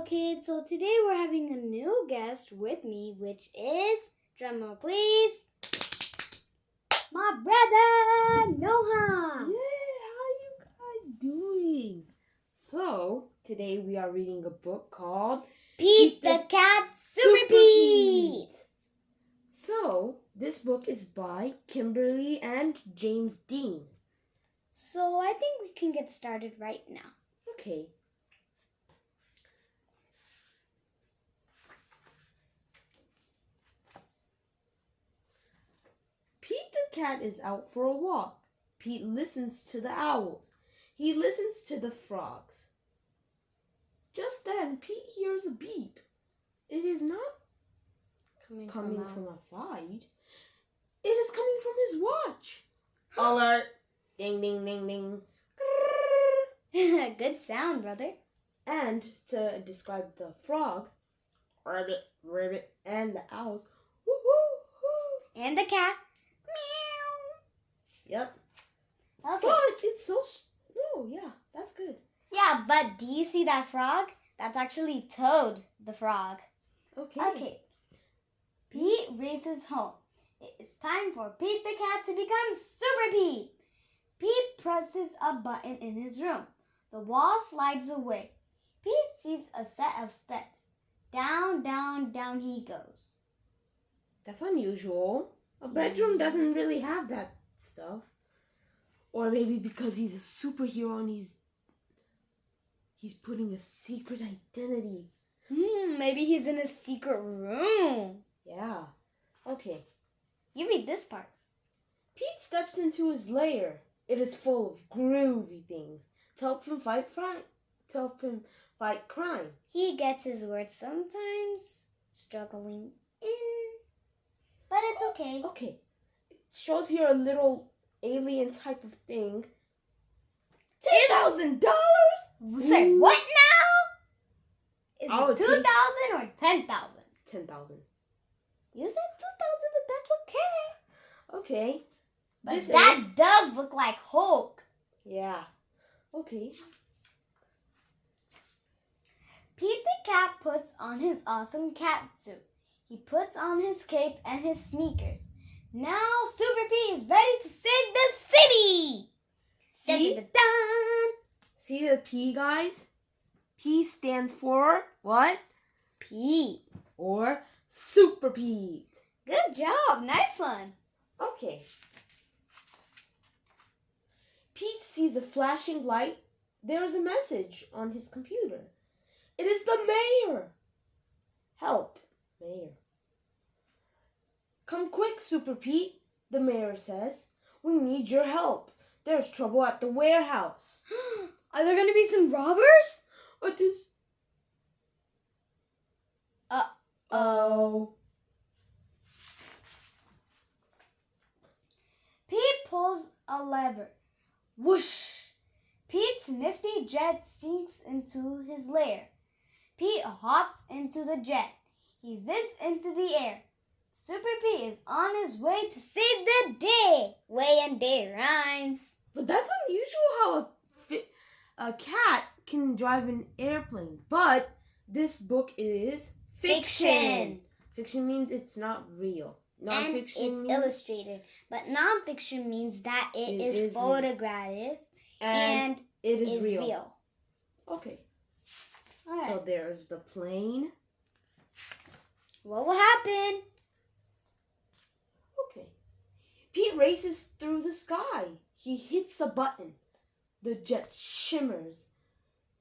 kids. So today we're having a new guest with me, which is, drumroll please, my brother, Noah. Yeah, how are you guys doing? So, today we are reading a book called Pete the Cat Super Pete. So, this book is by Kimberly and James Dean. So I think we can get started right now. Okay. Pete the cat is out for a walk. Pete listens to the owls. He listens to the frogs. Just then, Pete hears a beep. It is not coming from outside. It is coming from his watch. Alert! Ding, ding, ding, ding. Good sound, brother. And to describe the frogs, rabbit, rabbit, and the owls, woo, woo, woo. And the cat. Meow. Yep. Okay. But it's so... No, yeah, that's good. Yeah, but do you see that frog? That's actually Toad, the frog. Okay. Pete races home. It is time for Pete the cat to become Super Pete. Pete presses a button in his room. The wall slides away. Pete sees a set of steps. Down, down, down he goes. That's unusual. A bedroom doesn't really have that stuff. Or maybe because he's a superhero and he's putting a secret identity. Maybe he's in a secret room. Yeah. Okay. You read this part. Pete steps into his lair. It is full of groovy things to help him fight crime. He gets his words sometimes struggling in, but it's okay. Okay. It shows here a little alien type of thing. $10,000? Say what now? Is Oh, it 2,000 or 10,000? 10,000. You said 2,000, but that's okay. Okay. But that does look like Hulk. Yeah. Okay. Pete the cat puts on his awesome cat suit. He puts on his cape and his sneakers. Now Super Pete is ready to save the city. See? Dun-dun-dun. See the P, guys? P stands for what? Pete. Or Super Pete. Good job. Nice one. Okay. Pete sees a flashing light. There is a message on his computer. It is the mayor. Help, mayor. Come quick, Super Pete, the mayor says. We need your help. There's trouble at the warehouse. Are there going to be some robbers? What is... Uh-oh. Pete pulls a lever. Whoosh! Pete's nifty jet sinks into his lair. Pete hops into the jet. He zips into the air. Super Pete is on his way to save the day. Way and day rhymes. But that's unusual how a cat can drive an airplane. But this book is fiction. Fiction means it's not real. Non-fiction and it's means illustrated. But non-fiction means that it is photographic and it is real. Okay. All right. So there's the plane. What will happen? Okay. Pete races through the sky. He hits a button. The jet shimmers.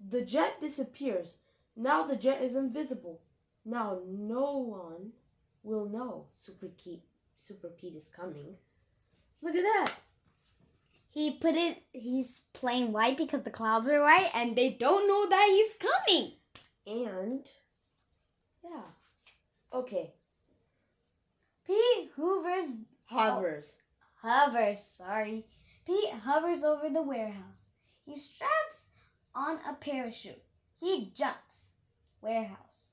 The jet disappears. Now the jet is invisible. Now no one will know Super Pete is coming. Look at that. He's plain white because the clouds are white and they don't know that he's coming. And, yeah. Okay. Pete hovers, sorry. Pete hovers over the warehouse. He straps on a parachute. He jumps. Warehouse.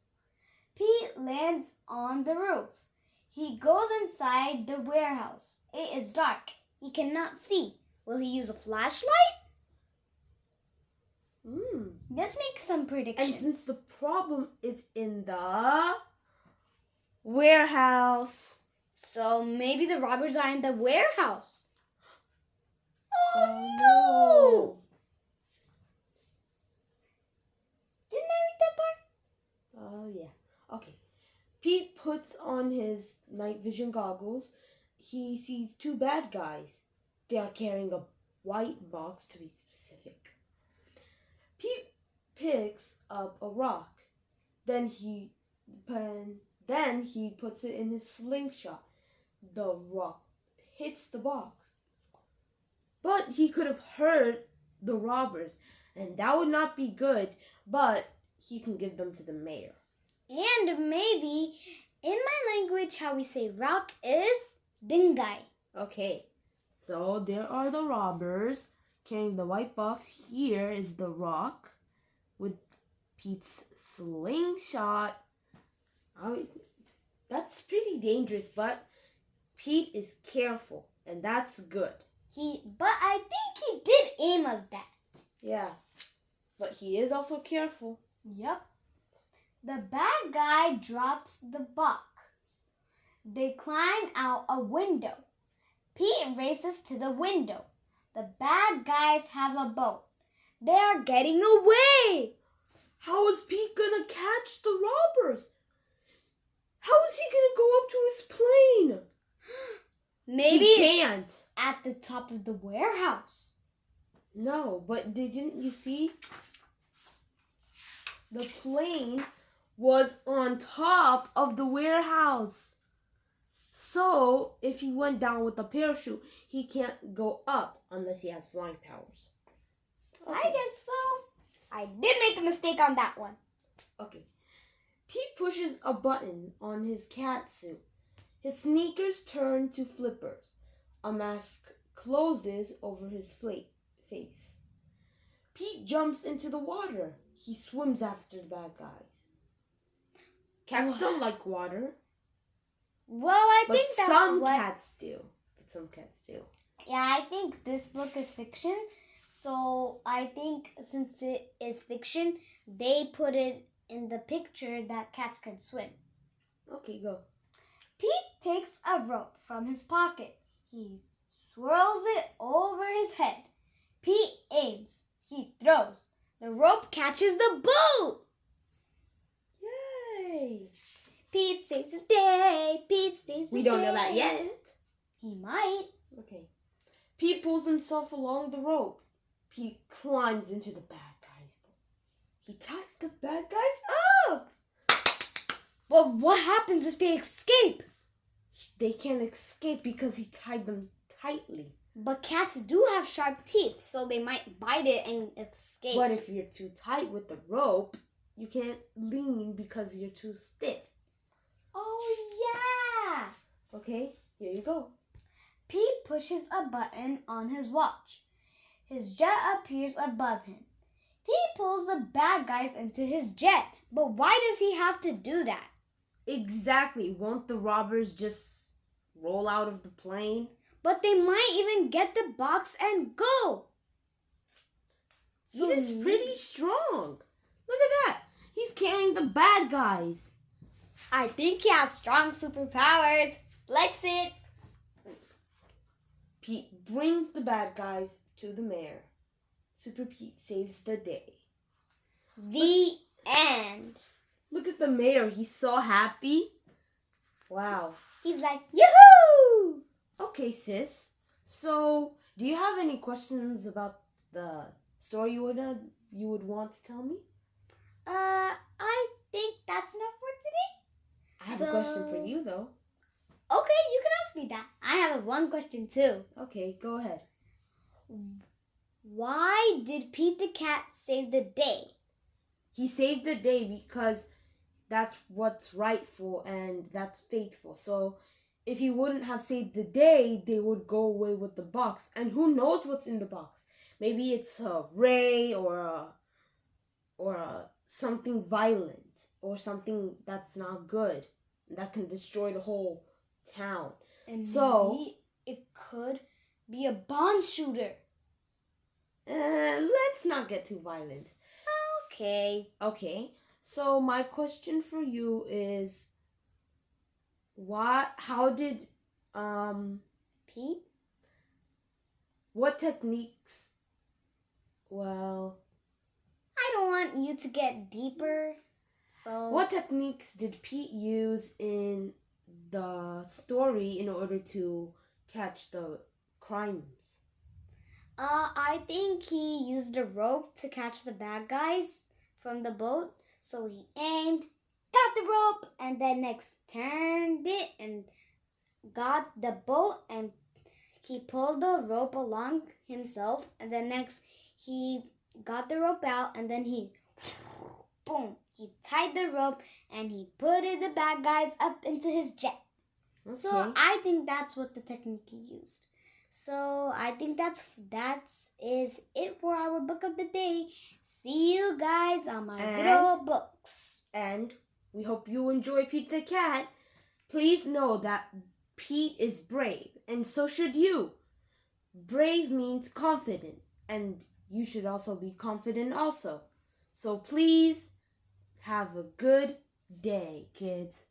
Pete lands on the roof. He goes inside the warehouse. It is dark. He cannot see. Will he use a flashlight? Let's make some predictions. And since the problem is in the warehouse. So maybe the robbers are in the warehouse. Oh no! Didn't I read that part? Oh yeah. Okay. Pete puts on his night vision goggles. He sees two bad guys. They are carrying a white box, to be specific. Pete picks up a rock. Then he puts it in his slingshot. The rock hits the box. But he could have hurt the robbers, and that would not be good, but he can give them to the mayor. And maybe, in my language, how we say rock is dingai. Okay, so there are the robbers carrying the white box. Here is the rock with Pete's slingshot. That's pretty dangerous, but Pete is careful, and that's good. But I think he did aim at that. Yeah, but he is also careful. Yep. The bad guy drops the box. They climb out a window. Pete races to the window. The bad guys have a boat. They are getting away. How is Pete gonna catch the robbers? How is he gonna go up to his plane? Maybe he can't. It's at the top of the warehouse. No, but didn't you see? The plane was on top of the warehouse. So, if he went down with a parachute, he can't go up unless he has flying powers. Okay. I guess so. I did make a mistake on that one. Okay. Pete pushes a button on his cat suit. His sneakers turn to flippers. A mask closes over his face. Pete jumps into the water. He swims after the bad guys. Cats don't like water. Well, I think that's some cats do. But some cats do. Yeah, I think this book is fiction. So I think since it is fiction, they put it in the picture that cats can swim. Okay, go. Pete takes a rope from his pocket. He swirls it over his head. Pete aims. He throws. The rope catches the boat. Yay! Pete saves the day. Pete saves the day. We don't know that yet. He might. Okay. Pete pulls himself along the rope. Pete climbs into the bad guy's boat. He ties the bad guys up. But what happens if they escape? They can't escape because he tied them tightly. But cats do have sharp teeth, so they might bite it and escape. But if you're too tight with the rope, you can't lean because you're too stiff. Oh, yeah. Okay, here you go. Pete pushes a button on his watch. His jet appears above him. Pete pulls the bad guys into his jet. But why does he have to do that? Exactly. Won't the robbers just roll out of the plane? But they might even get the box and go. So he is pretty strong. Look at that. He's carrying the bad guys. I think he has strong superpowers. Flex it. Pete brings the bad guys to the mayor. Super Pete saves the day. The end. Look at the mayor. He's so happy. Wow. He's like, yoo-hoo! Okay, sis. So, do you have any questions about the story you would want to tell me? I think that's enough for today. I have a question for you, though. Okay, you can ask me that. I have one question, too. Okay, go ahead. Why did Pete the cat save the day? He saved the day because that's what's rightful and that's faithful. So, if he wouldn't have saved the day, they would go away with the box. And who knows what's in the box? Maybe it's a ray or something violent or something that's not good that can destroy the whole town. And so maybe it could be a bomb shooter. Let's not get too violent. Okay. Okay. So my question for you is, how did Pete? what techniques, well, I don't want you to get deeper. So what techniques did Pete use in the story in order to catch the crimes? I think he used a rope to catch the bad guys from the boat. So he aimed, got the rope, and then next turned it and got the boat, and he pulled the rope along himself, and then next he got the rope out, and then he boom, he tied the rope and he put the bad guys up into his jet. Okay. So I think that's what the technique he used. So I think that is it for our book of the day. See you guys on my good old books. And we hope you enjoy Pete the Cat. Please know that Pete is brave, and so should you. Brave means confident, and you should also be confident also. So please have a good day, kids.